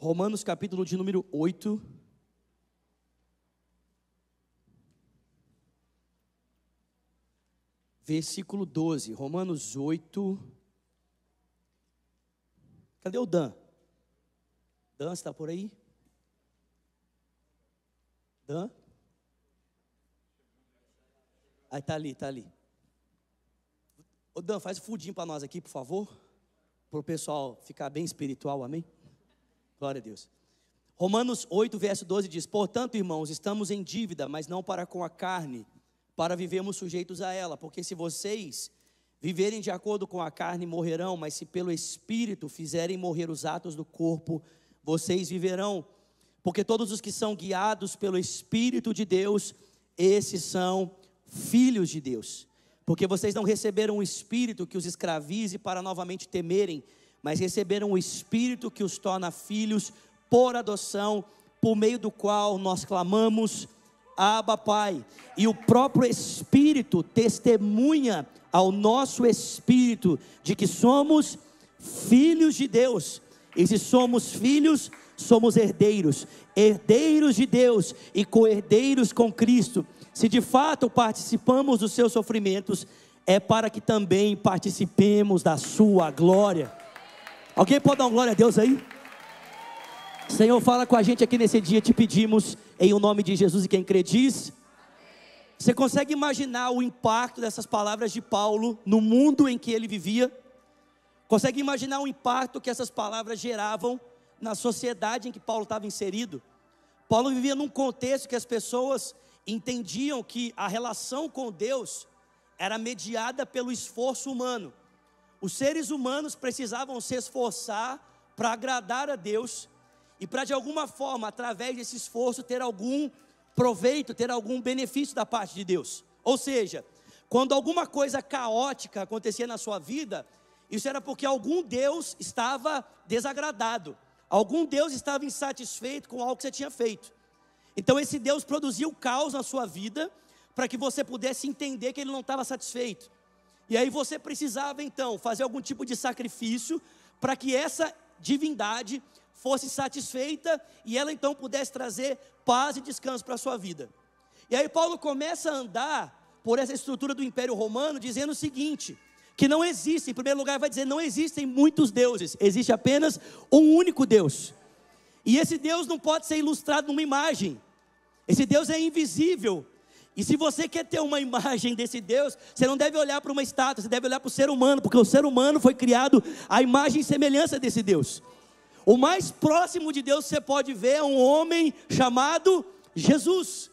Romanos capítulo de número 8. Versículo 12. Romanos 8. Cadê o Dan? Dan, está por aí? Dan? Aí, está ali, está ali. Ô Dan, faz o fudinho para nós aqui, por favor. Para o pessoal ficar bem espiritual, amém? Glória a Deus. Romanos 8, verso 12 diz: portanto, irmãos, estamos em dívida, mas não para com a carne, para vivermos sujeitos a ela. Porque se vocês viverem de acordo com a carne, morrerão, mas se pelo Espírito fizerem morrer os atos do corpo, vocês viverão. Porque todos os que são guiados pelo Espírito de Deus, esses são filhos de Deus. Porque vocês não receberam o Espírito que os escravize para novamente temerem, mas receberam o Espírito que os torna filhos por adoção, por meio do qual nós clamamos: Abba, Pai. E o próprio Espírito testemunha ao nosso espírito de que somos filhos de Deus. E se somos filhos, somos herdeiros, herdeiros de Deus e co-herdeiros com Cristo. Se de fato participamos dos seus sofrimentos, é para que também participemos da sua glória. Alguém pode dar uma glória a Deus aí? Senhor, fala com a gente aqui nesse dia, te pedimos, em o nome de Jesus, e quem crê diz. Você consegue imaginar o impacto dessas palavras de Paulo no mundo em que ele vivia? Consegue imaginar o impacto que essas palavras geravam na sociedade em que Paulo estava inserido? Paulo vivia num contexto que as pessoas entendiam que a relação com Deus era mediada pelo esforço humano. Os seres humanos precisavam se esforçar para agradar a Deus e para de alguma forma, através desse esforço, ter algum proveito, ter algum benefício da parte de Deus. Ou seja, quando alguma coisa caótica acontecia na sua vida, isso era porque algum Deus estava desagradado, algum Deus estava insatisfeito com algo que você tinha feito. Então esse Deus produzia o caos na sua vida, para que você pudesse entender que ele não estava satisfeito. E aí você precisava então fazer algum tipo de sacrifício, para que essa divindade fosse satisfeita, e ela então pudesse trazer paz e descanso para a sua vida. E aí Paulo começa a andar por essa estrutura do Império Romano, dizendo o seguinte, que não existe, em primeiro lugar vai dizer, não existem muitos deuses, existe apenas um único Deus. E esse Deus não pode ser ilustrado numa imagem, esse Deus é invisível. E se você quer ter uma imagem desse Deus, você não deve olhar para uma estátua, você deve olhar para o ser humano, porque o ser humano foi criado à imagem e semelhança desse Deus. O mais próximo de Deus que você pode ver é um homem chamado Jesus.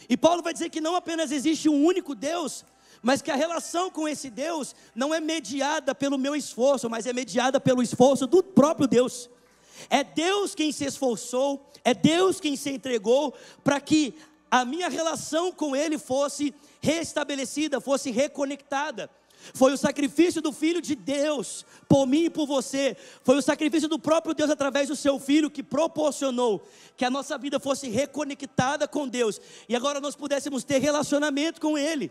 E Paulo vai dizer que não apenas existe um único Deus, mas que a relação com esse Deus não é mediada pelo meu esforço, mas é mediada pelo esforço do próprio Deus. É Deus quem se esforçou, é Deus quem se entregou para que a minha relação com Ele fosse restabelecida, fosse reconectada. Foi o sacrifício do Filho de Deus, por mim e por você. Foi o sacrifício do próprio Deus através do seu Filho que proporcionou que a nossa vida fosse reconectada com Deus. E agora nós pudéssemos ter relacionamento com Ele.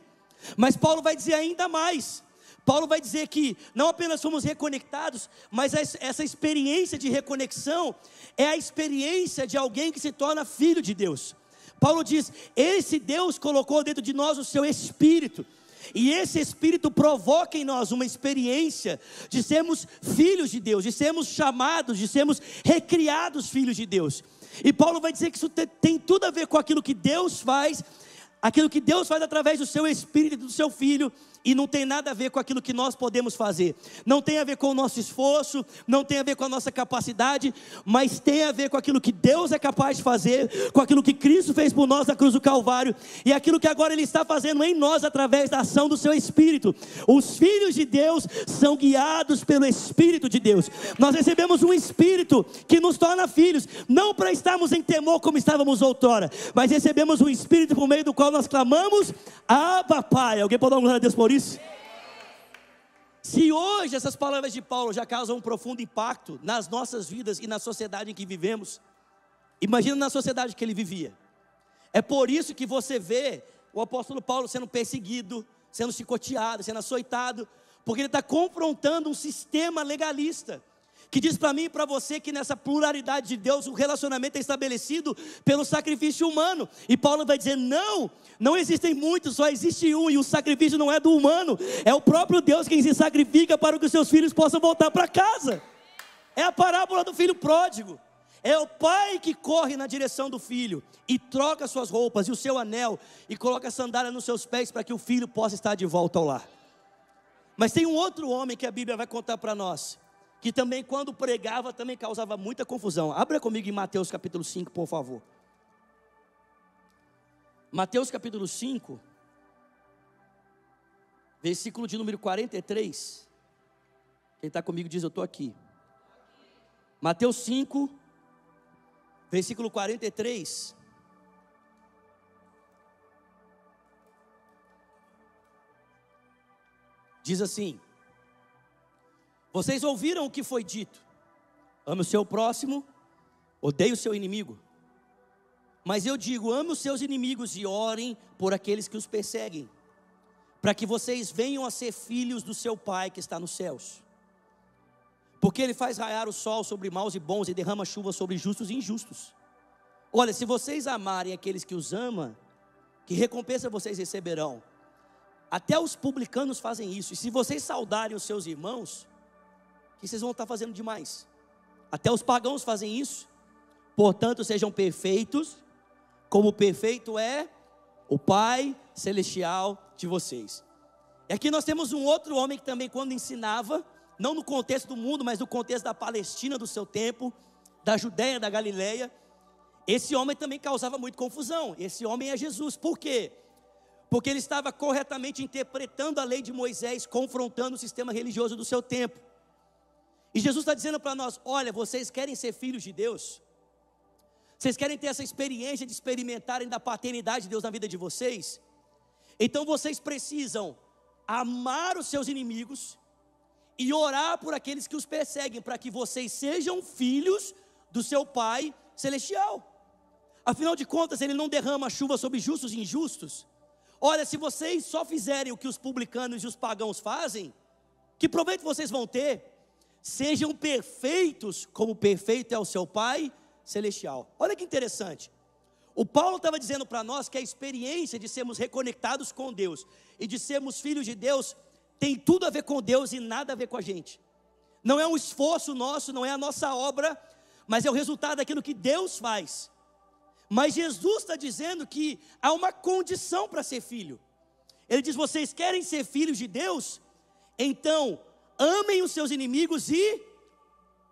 Mas Paulo vai dizer ainda mais. Paulo vai dizer que não apenas fomos reconectados, mas essa experiência de reconexão é a experiência de alguém que se torna filho de Deus. Paulo diz, esse Deus colocou dentro de nós o seu Espírito. E esse Espírito provoca em nós uma experiência de sermos filhos de Deus, de sermos chamados, de sermos recriados filhos de Deus. E Paulo vai dizer que isso tem tudo a ver com aquilo que Deus faz, aquilo que Deus faz através do seu Espírito e do seu Filho, e não tem nada a ver com aquilo que nós podemos fazer. Não tem a ver com o nosso esforço, não tem a ver com a nossa capacidade, mas tem a ver com aquilo que Deus é capaz de fazer, com aquilo que Cristo fez por nós na cruz do Calvário, e aquilo que agora Ele está fazendo em nós através da ação do seu Espírito. Os filhos de Deus são guiados pelo Espírito de Deus. Nós recebemos um Espírito que nos torna filhos, não para estarmos em temor como estávamos outrora, mas recebemos um Espírito por meio do qual nós clamamos, Abba, Pai. Alguém pode dar uma glória a Deus por isso? Se hoje essas palavras de Paulo já causam um profundo impacto nas nossas vidas e na sociedade em que vivemos, imagina na sociedade que ele vivia. É por isso que você vê o apóstolo Paulo sendo perseguido, sendo chicoteado, sendo açoitado, porque ele está confrontando um sistema legalista. que diz para mim e para você que nessa pluralidade de Deus, o relacionamento é estabelecido pelo sacrifício humano. E Paulo vai dizer, não existem muitos, só existe um, e o sacrifício não é do humano, é o próprio Deus quem se sacrifica para que os seus filhos possam voltar para casa. É a parábola do filho pródigo. É o pai que corre na direção do filho e troca suas roupas e o seu anel e coloca a sandália nos seus pés para que o filho possa estar de volta ao lar. Mas tem um outro homem que a Bíblia vai contar para nós, que também quando pregava também causava muita confusão. Abra comigo em Mateus capítulo 5, por favor. Mateus capítulo 5, versículo de número 43. Quem está comigo diz, eu estou aqui. Mateus 5, versículo 43. Diz assim: vocês ouviram o que foi dito: ame o seu próximo, odeie o seu inimigo. Mas eu digo, ame os seus inimigos e orem por aqueles que os perseguem, para que vocês venham a ser filhos do seu Pai que está nos céus. Porque Ele faz raiar o sol sobre maus e bons e derrama chuva sobre justos e injustos. Olha, se vocês amarem aqueles que os amam, que recompensa vocês receberão? Até os publicanos fazem isso. E se vocês saudarem os seus irmãos, o que vocês vão estar fazendo demais? Até os pagãos fazem isso. Portanto, sejam perfeitos, como perfeito é o Pai Celestial de vocês. E aqui nós temos um outro homem que também, quando ensinava, não no contexto do mundo, mas no contexto da Palestina do seu tempo, da Judéia, da Galileia, esse homem também causava muita confusão. Esse homem é Jesus. Por quê? Porque ele estava corretamente interpretando a lei de Moisés, confrontando o sistema religioso do seu tempo. E Jesus está dizendo para nós: olha, vocês querem ser filhos de Deus? Vocês querem ter essa experiência de experimentarem da paternidade de Deus na vida de vocês? Então vocês precisam amar os seus inimigos e orar por aqueles que os perseguem, para que vocês sejam filhos do seu Pai Celestial. Afinal de contas, Ele não derrama chuva sobre justos e injustos. Olha, se vocês só fizerem o que os publicanos e os pagãos fazem, que proveito vocês vão ter? Sejam perfeitos, como perfeito é o seu Pai Celestial. Olha que interessante. O Paulo estava dizendo para nós que a experiência de sermos reconectados com Deus e de sermos filhos de Deus tem tudo a ver com Deus e nada a ver com a gente. Não é um esforço nosso, não é a nossa obra, mas é o resultado daquilo que Deus faz. Mas Jesus está dizendo que há uma condição para ser filho. Ele diz: vocês querem ser filhos de Deus? Então, amem os seus inimigos e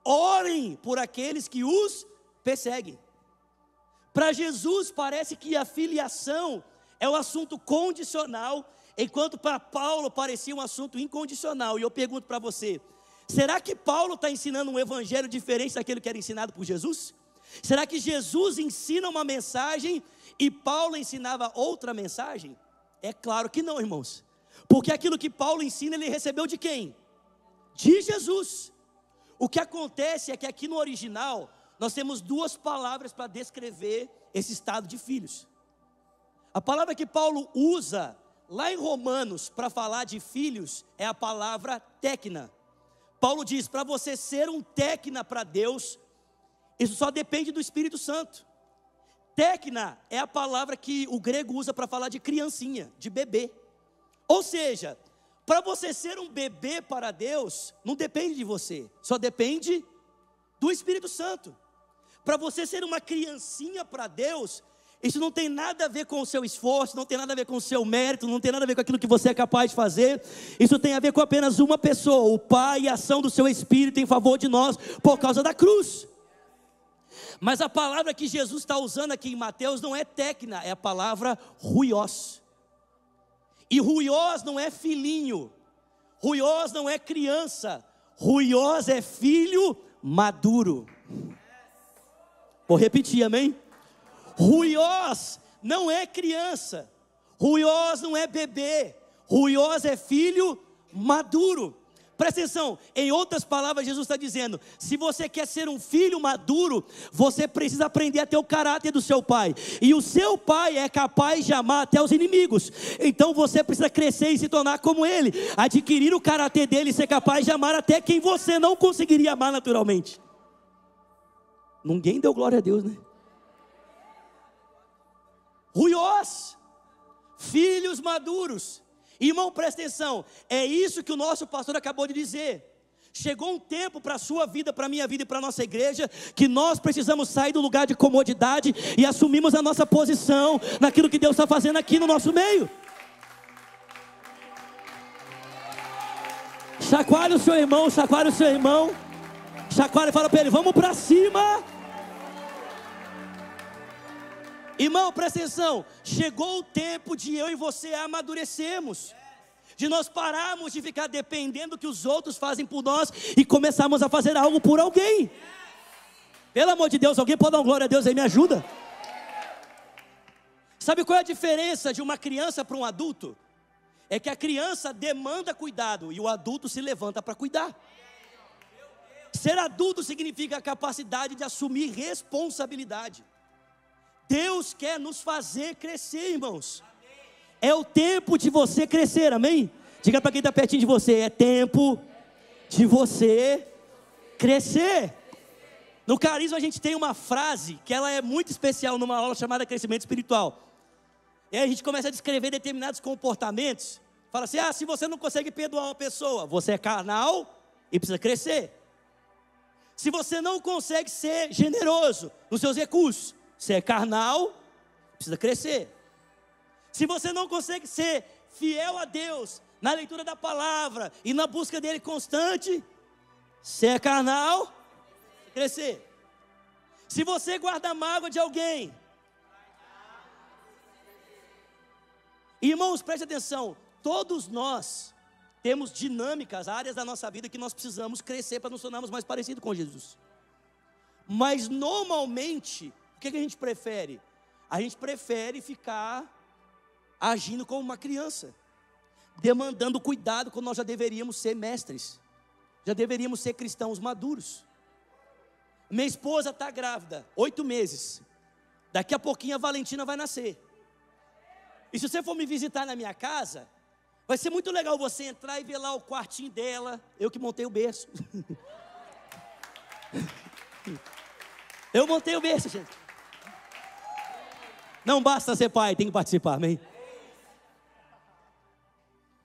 orem por aqueles que os perseguem. Para Jesus parece que a filiação é um assunto condicional, enquanto para Paulo parecia um assunto incondicional. E eu pergunto para você: será que Paulo está ensinando um evangelho diferente daquele que era ensinado por Jesus? Será que Jesus ensina uma mensagem e Paulo ensinava outra mensagem? É claro que não, irmãos. Porque aquilo que Paulo ensina, ele recebeu de quem? De Jesus. O que acontece é que aqui no original, nós temos duas palavras para descrever esse estado de filhos. A palavra que Paulo usa lá em Romanos para falar de filhos é a palavra tecna. Paulo diz: para você ser um tecna para Deus, isso só depende do Espírito Santo. Tecna é a palavra que o grego usa para falar de criancinha, de bebê. Ou seja, para você ser um bebê para Deus, não depende de você, só depende do Espírito Santo. Para você ser uma criancinha para Deus, isso não tem nada a ver com o seu esforço, não tem nada a ver com o seu mérito, não tem nada a ver com aquilo que você é capaz de fazer. Isso tem a ver com apenas uma pessoa, o Pai e a ação do seu Espírito em favor de nós, por causa da cruz. Mas a palavra que Jesus está usando aqui em Mateus não é tecna, é a palavra ruiós. E ruiós não é filhinho, ruiós não é criança, ruiós é filho maduro. Vou repetir, amém? Ruiós não é criança, ruiós não é bebê, ruiós é filho maduro. Presta atenção, em outras palavras, Jesus está dizendo: se você quer ser um filho maduro, você precisa aprender a ter o caráter do seu pai. E o seu pai é capaz de amar até os inimigos. Então você precisa crescer e se tornar como ele, adquirir o caráter dele e ser capaz de amar até quem você não conseguiria amar naturalmente. Ninguém deu glória a Deus, né? Ruiós, filhos maduros. Irmão, presta atenção, é isso que o nosso pastor acabou de dizer. Chegou um tempo para a sua vida, para a minha vida e para a nossa igreja, que nós precisamos sair do lugar de comodidade e assumirmos a nossa posição naquilo que Deus está fazendo aqui no nosso meio. Chacoalha o seu irmão, chacoalha o seu irmão, chacoalha e fala para ele: vamos para cima. Irmão, presta atenção, chegou o tempo de eu e você amadurecermos, de nós pararmos de ficar dependendo do que os outros fazem por nós e começarmos a fazer algo por alguém. Pelo amor de Deus, alguém pode dar uma glória a Deus aí, me ajuda? Sabe qual é a diferença de uma criança para um adulto? É que a criança demanda cuidado e o adulto se levanta para cuidar. Ser adulto significa a capacidade de assumir responsabilidade. Deus quer nos fazer crescer, irmãos. É o tempo de você crescer, amém? Diga para quem está pertinho de você: é tempo de você crescer. No Carisma a gente tem uma frase que ela é muito especial numa aula chamada Crescimento Espiritual. E aí a gente começa a descrever determinados comportamentos. Fala assim: se você não consegue perdoar uma pessoa, você é carnal e precisa crescer. Se você não consegue ser generoso nos seus recursos, você é carnal, precisa crescer. Se você não consegue ser fiel a Deus na leitura da palavra e na busca dele constante, você é carnal, precisa crescer. Se você guarda mágoa de alguém, irmãos, preste atenção, todos nós temos dinâmicas, áreas da nossa vida que nós precisamos crescer para nos tornarmos mais parecidos com Jesus. Mas normalmente, o que a gente prefere? A gente prefere ficar agindo como uma criança, demandando cuidado quando nós já deveríamos ser mestres, já deveríamos ser cristãos maduros. Minha esposa está grávida, 8 meses, daqui a pouquinho a Valentina vai nascer. E se você for me visitar na minha casa, vai ser muito legal você entrar e ver lá o quartinho dela, eu que montei o berço. Eu montei o berço, gente. Não basta ser pai, tem que participar, amém?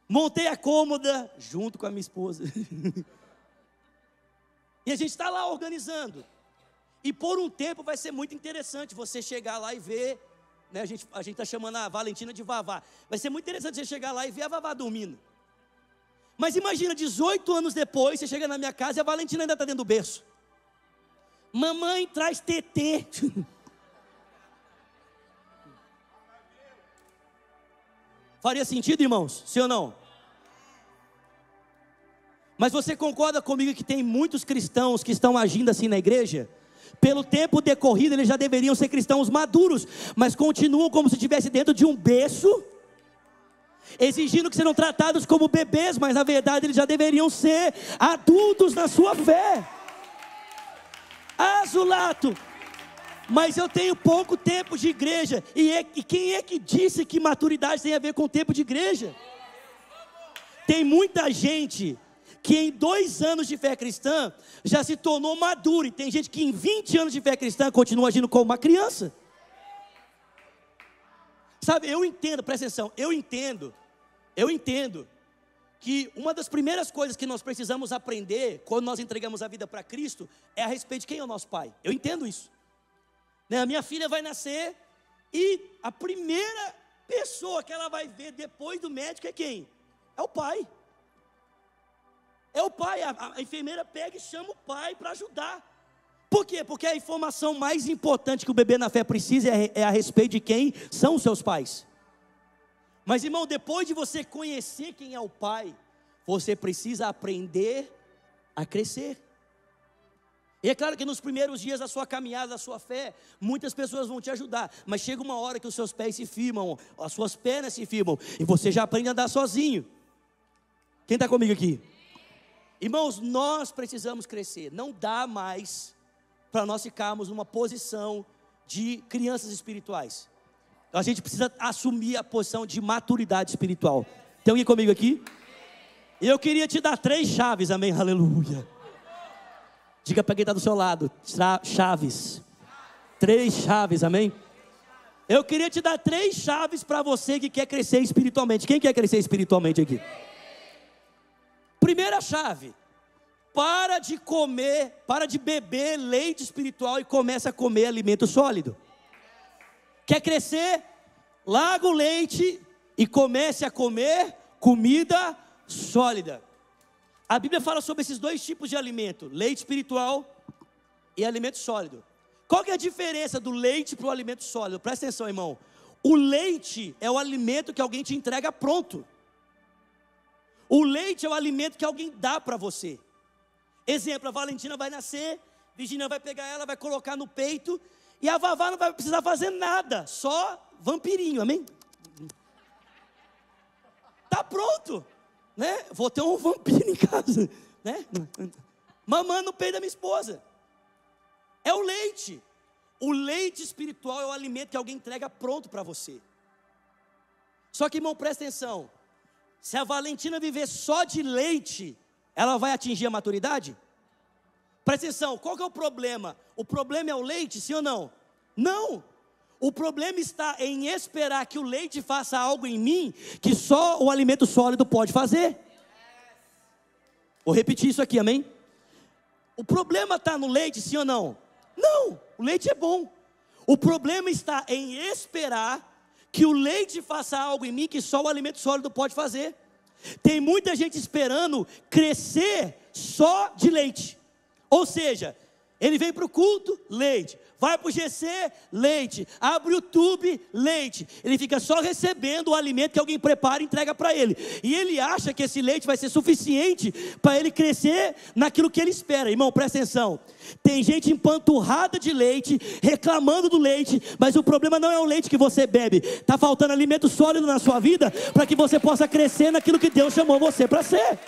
Montei a cômoda junto com a minha esposa. E a gente está lá organizando. E por um tempo vai ser muito interessante você chegar lá e ver, né, a gente está chamando a Valentina de Vavá. Vai ser muito interessante você chegar lá e ver a Vavá dormindo. Mas imagina, 18 anos depois, você chega na minha casa e a Valentina ainda está dentro do berço. Mamãe traz tetê. Faria sentido, irmãos? Sim ou não? Mas você concorda comigo que tem muitos cristãos que estão agindo assim na igreja? Pelo tempo decorrido, eles já deveriam ser cristãos maduros, mas continuam como se estivesse dentro de um berço, exigindo que sejam tratados como bebês, mas na verdade eles já deveriam ser adultos na sua fé. Zulato, mas eu tenho pouco tempo de igreja. E quem é que disse que maturidade tem a ver com tempo de igreja? Tem muita gente que em 2 anos de fé cristã já se tornou maduro, e tem gente que em 20 anos de fé cristã continua agindo como uma criança. Sabe, eu entendo, presta atenção, eu entendo que uma das primeiras coisas que nós precisamos aprender quando nós entregamos a vida para Cristo é a respeito de quem é o nosso pai. Eu entendo isso, né? A minha filha vai nascer e a primeira pessoa que ela vai ver depois do médico é quem? É o pai. É o pai, a enfermeira pega e chama o pai para ajudar. Por quê? Porque a informação mais importante que o bebê na fé precisa é a respeito de quem são os seus pais. Mas irmão, depois de você conhecer quem é o pai, você precisa aprender a crescer. E é claro que nos primeiros dias da sua caminhada, da sua fé, muitas pessoas vão te ajudar, mas chega uma hora que os seus pés se firmam, as suas pernas se firmam, e você já aprende a andar sozinho. Quem está comigo aqui? Irmãos, nós precisamos crescer. Não dá mais para nós ficarmos numa posição de crianças espirituais. A gente precisa assumir a posição de maturidade espiritual. Tem alguém comigo aqui? Eu queria te dar 3 chaves, amém, aleluia. Diga para quem está do seu lado, chaves. 3 chaves, amém. Eu queria te dar 3 chaves para você que quer crescer espiritualmente. Quem quer crescer espiritualmente aqui? Primeira chave: para de comer, para de beber leite espiritual e começa a comer alimento sólido. Quer crescer? Larga o leite e comece a comer comida sólida. A Bíblia fala sobre esses 2 tipos de alimento: leite espiritual e alimento sólido. Qual que é a diferença do leite para o alimento sólido? Presta atenção, irmão. O leite é o alimento que alguém te entrega pronto. O leite é o alimento que alguém dá para você. Exemplo, a Valentina vai nascer, Virginia vai pegar ela, vai colocar no peito, e a Vavá não vai precisar fazer nada, só vampirinho, amém? Tá pronto, né? Vou ter um vampiro em casa, né? Mamando no peito da minha esposa. É o leite. O leite espiritual é o alimento que alguém entrega pronto para você. Só que, irmão, presta atenção. Se a Valentina viver só de leite, ela vai atingir a maturidade? Presta atenção, qual que é o problema? O problema é o leite, sim ou não? Não. O problema está em esperar que o leite faça algo em mim que só o alimento sólido pode fazer. Vou repetir isso aqui, amém? O problema está no leite, sim ou não? Não, o leite é bom. O problema está em esperar que o leite faça algo em mim que só o alimento sólido pode fazer. Tem muita gente esperando crescer só de leite. Ou seja, ele vem para o culto, leite. Vai para o GC, leite. Abre o YouTube, leite. Ele fica só recebendo o alimento que alguém prepara e entrega para ele. E ele acha que esse leite vai ser suficiente para ele crescer naquilo que ele espera. Irmão, presta atenção. Tem gente empanturrada de leite, reclamando do leite, mas o problema não é o leite que você bebe. Está faltando alimento sólido na sua vida para que você possa crescer naquilo que Deus chamou você para ser.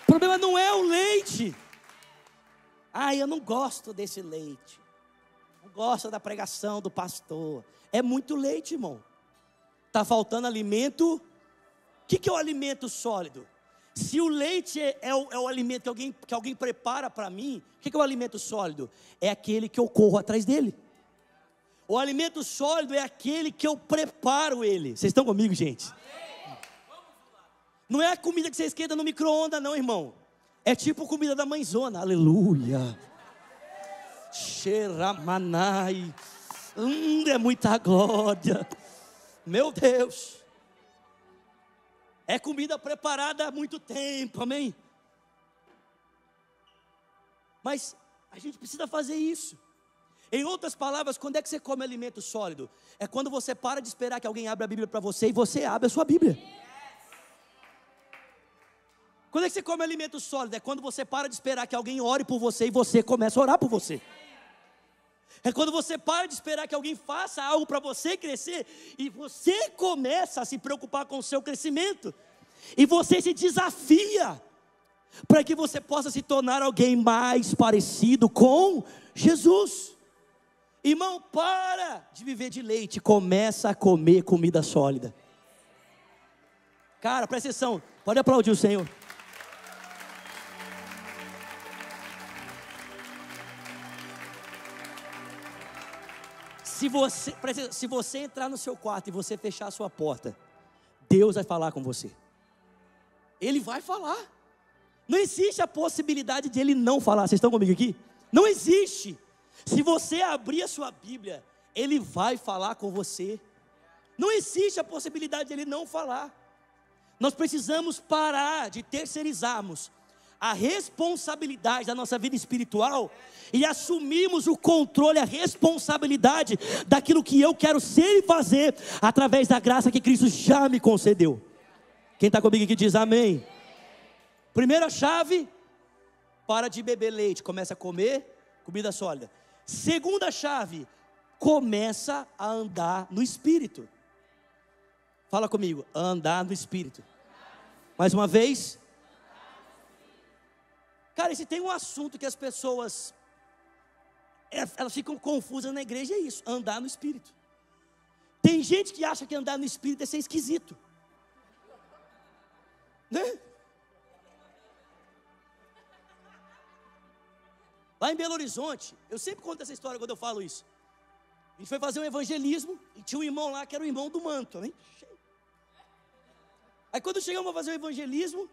O problema não é o leite. Eu não gosto desse leite. Não gosto da pregação do pastor. É muito leite, irmão. Está faltando alimento. O que é o alimento sólido? Se o leite é o alimento que alguém prepara para mim, o que é o alimento sólido? É aquele que eu corro atrás dele. O alimento sólido é aquele que eu preparo ele. Vocês estão comigo, gente? Não é a comida que você esquenta no micro-ondas, não, irmão. É tipo comida da mãezona, aleluia. Xeramanai. É muita glória. Meu Deus. É comida preparada há muito tempo, amém? Mas a gente precisa fazer isso. Em outras palavras, quando é que você come alimento sólido? É quando você para de esperar que alguém abra a Bíblia para você e você abre a sua Bíblia. Quando é que você come alimento sólido? É quando você para de esperar que alguém ore por você e você começa a orar por você. É quando você para de esperar que alguém faça algo para você crescer e você começa a se preocupar com o seu crescimento. E você se desafia para que você possa se tornar alguém mais parecido com Jesus. Irmão, para de viver de leite, começa a comer comida sólida. Cara, presta atenção, pode aplaudir o Senhor. Se você entrar no seu quarto e você fechar a sua porta, Deus vai falar com você. Ele vai falar. Não existe a possibilidade de Ele não falar. Vocês estão comigo aqui? Não existe. Se você abrir a sua Bíblia, Ele vai falar com você. Não existe a possibilidade de Ele não falar. Nós precisamos parar de terceirizarmos a responsabilidade da nossa vida espiritual e assumirmos o controle, a responsabilidade daquilo que eu quero ser e fazer através da graça que Cristo já me concedeu. Quem está comigo aqui diz amém. Primeira chave: para de beber leite, começa a comer comida sólida. Segunda chave: começa a andar no Espírito. Fala comigo, andar no Espírito. Mais uma vez, Cara, e se tem um assunto que as pessoas, elas ficam confusas na igreja, é isso, andar no Espírito. Tem gente que acha que andar no Espírito é ser esquisito, né? Lá em Belo Horizonte, eu sempre conto essa história quando eu falo isso. A gente foi fazer um evangelismo e tinha um irmão lá que era o irmão do manto, né? Aí quando chegamos a fazer o evangelismo,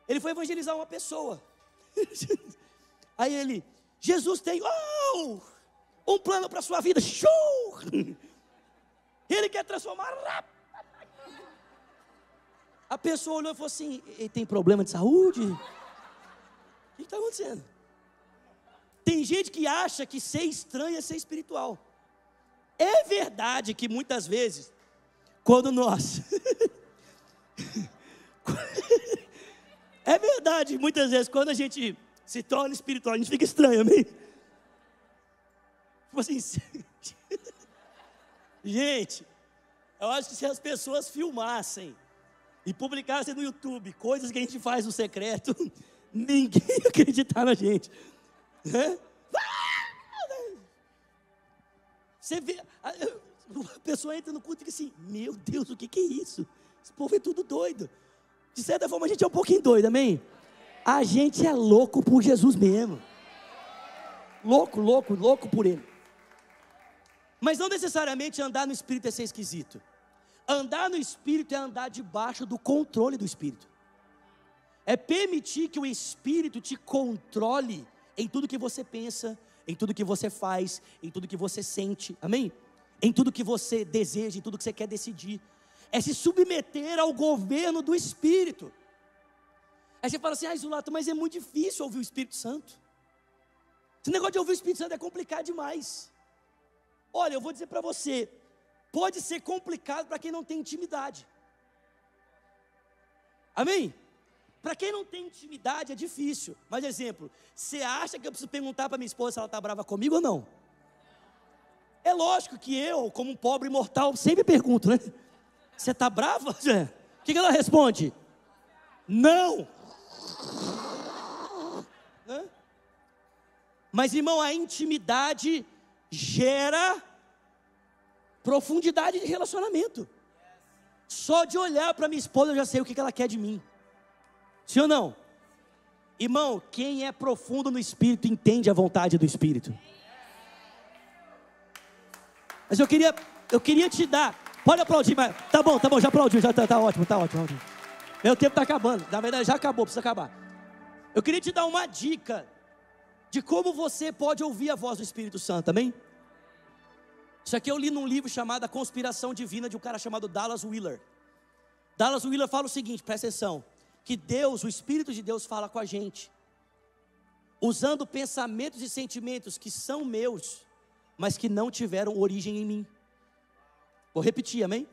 ele foi evangelizar uma pessoa. Aí ele, Jesus tem um plano para a sua vida, show! Ele quer transformar. A pessoa olhou e falou assim, ele tem problema de saúde? O que está acontecendo? Tem gente que acha que ser estranho é ser espiritual. É verdade que muitas vezes, quando nós... É verdade, muitas vezes, quando a gente se torna espiritual, a gente fica estranho, amém? Tipo assim, gente, eu acho que se as pessoas filmassem e publicassem no YouTube coisas que a gente faz no secreto, ninguém ia acreditar na gente. Você vê, a pessoa entra no culto e fica assim, meu Deus, o que é isso? Esse povo é tudo doido. De certa forma a gente é um pouquinho doido, amém? A gente é louco por Jesus mesmo. Louco por Ele. Mas não necessariamente andar no Espírito é ser esquisito. Andar no Espírito é andar debaixo do controle do Espírito. É permitir que o Espírito te controle em tudo que você pensa, em tudo que você faz, em tudo que você sente, amém? Em tudo que você deseja, em tudo que você quer decidir. É se submeter ao governo do Espírito. Aí você fala assim, Zulato, mas é muito difícil ouvir o Espírito Santo. Esse negócio de ouvir o Espírito Santo é complicado demais. Olha, eu vou dizer para você, pode ser complicado para quem não tem intimidade. Amém? Para quem não tem intimidade é difícil. Mas exemplo, você acha que eu preciso perguntar para minha esposa se ela está brava comigo ou não? É lógico que eu, como um pobre mortal, sempre pergunto, né? Você está brava? O que ela responde? Não. Mas irmão, a intimidade gera profundidade de relacionamento. Só de olhar para minha esposa eu já sei o que ela quer de mim. Sim ou não? Irmão, quem é profundo no Espírito entende a vontade do Espírito. Mas eu queria te dar. Pode aplaudir, mas tá bom, já aplaudiu, já tá ótimo. Meu tempo está acabando, na verdade já acabou, precisa acabar. Eu queria te dar uma dica de como você pode ouvir a voz do Espírito Santo, amém? Isso aqui eu li num livro chamado A Conspiração Divina, de um cara chamado Dallas Willard. Dallas Willard fala o seguinte, presta atenção, que Deus, o Espírito de Deus fala com a gente, usando pensamentos e sentimentos que são meus, mas que não tiveram origem em mim. Vou repetir, amém?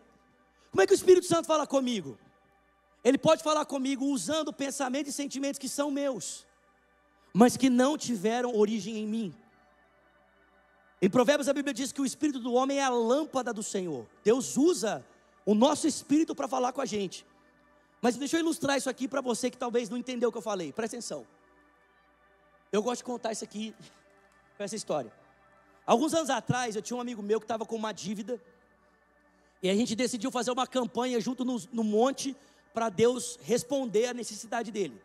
Como é que o Espírito Santo fala comigo? Ele pode falar comigo usando pensamentos e sentimentos que são meus, mas que não tiveram origem em mim. Em Provérbios a Bíblia diz que o espírito do homem é a lâmpada do Senhor. Deus usa o nosso espírito para falar com a gente. Mas deixa eu ilustrar isso aqui para você que talvez não entendeu o que eu falei. Presta atenção. Eu gosto de contar isso aqui, com essa história. Alguns anos atrás eu tinha um amigo meu que estava com uma dívida. E a gente decidiu fazer uma campanha junto no monte para Deus responder a necessidade dele.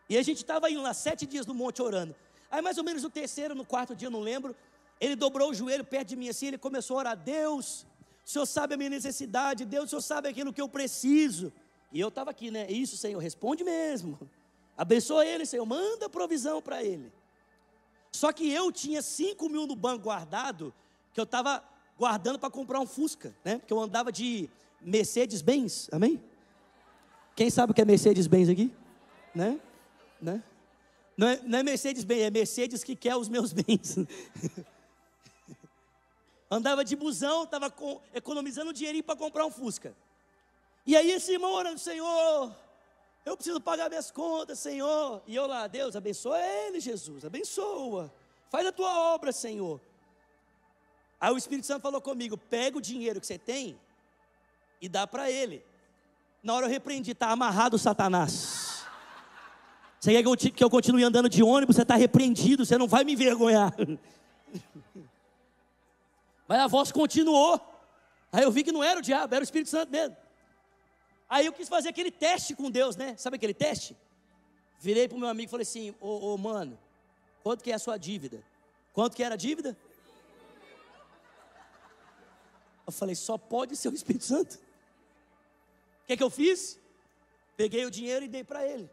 E a gente estava indo lá 7 dias no monte orando. Aí mais ou menos no terceiro, no quarto dia, não lembro, ele dobrou o joelho perto de mim assim, ele começou a orar, Deus, o Senhor sabe a minha necessidade, Deus, o Senhor sabe aquilo que eu preciso. E eu estava aqui, né? Isso, Senhor, responde mesmo. Abençoa ele, Senhor, manda provisão para ele. Só que eu tinha 5 mil no banco guardado, que eu estava guardando para comprar um Fusca, né? Porque eu andava de Mercedes-Benz, amém? Quem sabe o que é Mercedes-Benz aqui? Né? Não é Mercedes-Benz, é Mercedes que quer os meus bens. Andava de busão, estava economizando dinheirinho para comprar um Fusca. E aí esse irmão orando, Senhor, eu preciso pagar minhas contas, Senhor. E eu lá, Deus, abençoa ele, Jesus, abençoa. Faz a tua obra, Senhor. Aí o Espírito Santo falou comigo, pega o dinheiro que você tem e dá para ele. Na hora eu repreendi, está amarrado, Satanás. Você quer que eu continue andando de ônibus? Você está repreendido, você não vai me envergonhar. Mas a voz continuou. Aí eu vi que não era o diabo, era o Espírito Santo mesmo. Aí eu quis fazer aquele teste com Deus, né? Sabe aquele teste? Virei para o meu amigo e falei assim: ô mano, quanto que é a sua dívida? Quanto que era a dívida? Eu falei: só pode ser o Espírito Santo. O que eu fiz? Peguei o dinheiro e dei para ele.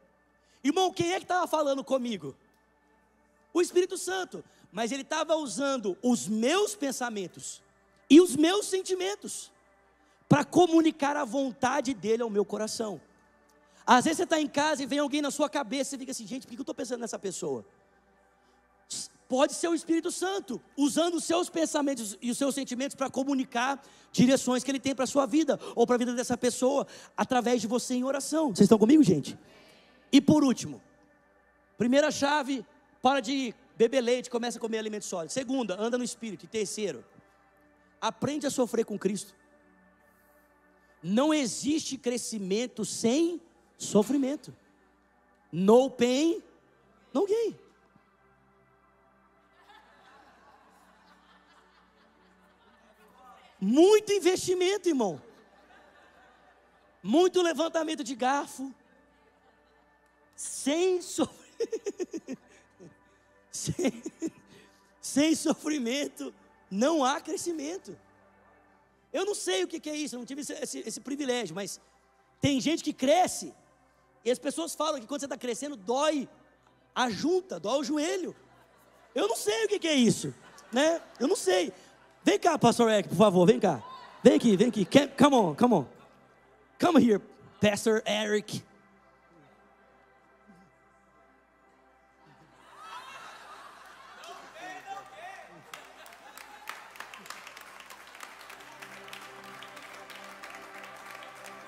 Irmão, quem é que estava falando comigo? O Espírito Santo. Mas ele estava usando os meus pensamentos e os meus sentimentos para comunicar a vontade dele ao meu coração. Às vezes você está em casa e vem alguém na sua cabeça e fica assim: gente, por que eu estou pensando nessa pessoa? Pode ser o Espírito Santo, usando os seus pensamentos e os seus sentimentos para comunicar direções que ele tem para a sua vida, ou para a vida dessa pessoa, através de você em oração. Vocês estão comigo, gente? E por último, primeira chave, para de beber leite, começa a comer alimento sólido. Segunda, anda no Espírito. E terceiro, aprende a sofrer com Cristo. Não existe crescimento sem sofrimento. No pain, no gain. Muito investimento, irmão. Muito levantamento de garfo. Sem sofrimento, não há crescimento. Eu não sei o que é isso, eu não tive esse privilégio, mas tem gente que cresce, e as pessoas falam que quando você está crescendo, dói a junta, dói o joelho. Eu não sei o que é isso, né? Eu não sei. Vem cá, Pastor Eric, por favor, vem cá. Vem aqui. Come on. Come here, Pastor Eric.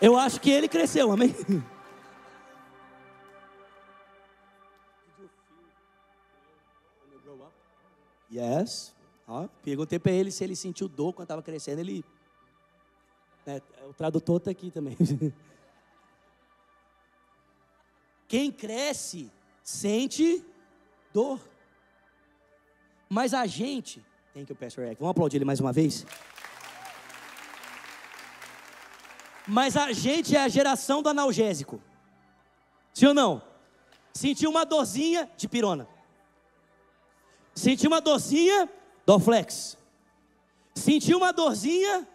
Eu acho que ele cresceu, amém? Yes. Perguntei para ele se ele sentiu dor quando estava crescendo. Ele, o tradutor está aqui também. Quem cresce sente dor. Mas a gente, tem que o Pastor Eric, vamos aplaudir ele mais uma vez? Mas a gente é a geração do analgésico. Sim ou não? Sentiu uma dorzinha de pirona. Sentiu uma dorzinha, Dorflex. Sentiu uma dorzinha,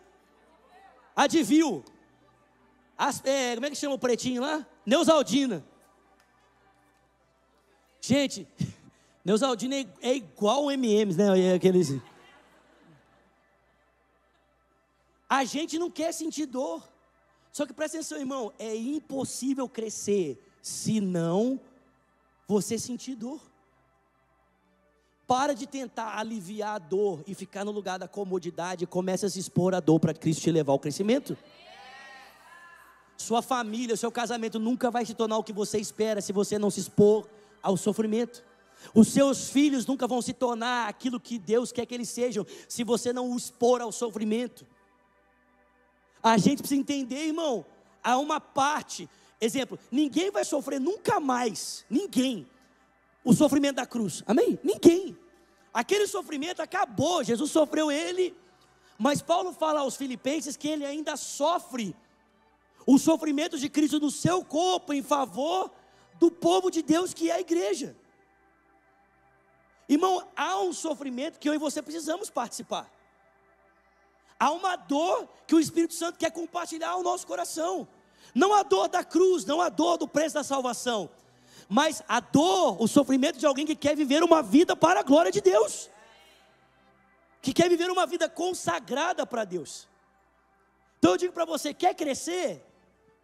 Advil. Como é que chama o pretinho lá? Neosaldina. Gente, Neosaldina é igual o M&M's, né? Aqueles... A gente não quer sentir dor. Só que presta atenção, irmão, é impossível crescer se não você sentir dor. Para de tentar aliviar a dor e ficar no lugar da comodidade e comece a se expor à dor para Cristo te levar ao crescimento. Sua família, seu casamento nunca vai se tornar o que você espera se você não se expor ao sofrimento. Os seus filhos nunca vão se tornar aquilo que Deus quer que eles sejam se você não o expor ao sofrimento. A gente precisa entender, irmão, há uma parte, exemplo, ninguém vai sofrer nunca mais, ninguém, o sofrimento da cruz, amém? Ninguém, aquele sofrimento acabou, Jesus sofreu ele, mas Paulo fala aos filipenses que ele ainda sofre o sofrimento de Cristo no seu corpo em favor do povo de Deus que é a igreja. Irmão, há um sofrimento que eu e você precisamos participar. Há uma dor que o Espírito Santo quer compartilhar ao nosso coração. Não a dor da cruz, não a dor do preço da salvação, mas a dor, o sofrimento de alguém que quer viver uma vida para a glória de Deus, que quer viver uma vida consagrada para Deus. Então eu digo para você, quer crescer?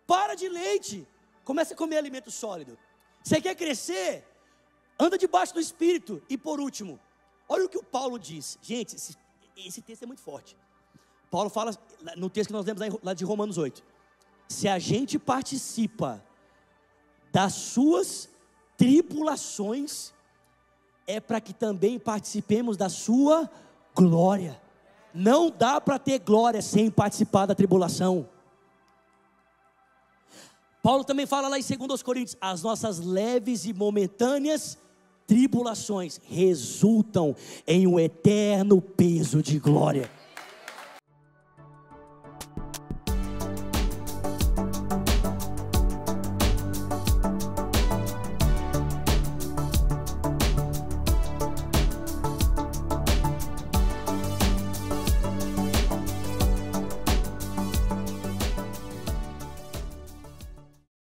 Para de leite, comece a comer alimento sólido. Você quer crescer? Anda debaixo do Espírito. E por último, olha o que o Paulo diz. Gente, esse texto é muito forte. Paulo fala, no texto que nós lemos lá de Romanos 8, se a gente participa das suas tribulações, é para que também participemos da sua glória. Não dá para ter glória sem participar da tribulação. Paulo também fala lá em 2 Coríntios: as nossas leves e momentâneas tribulações resultam em um eterno peso de glória.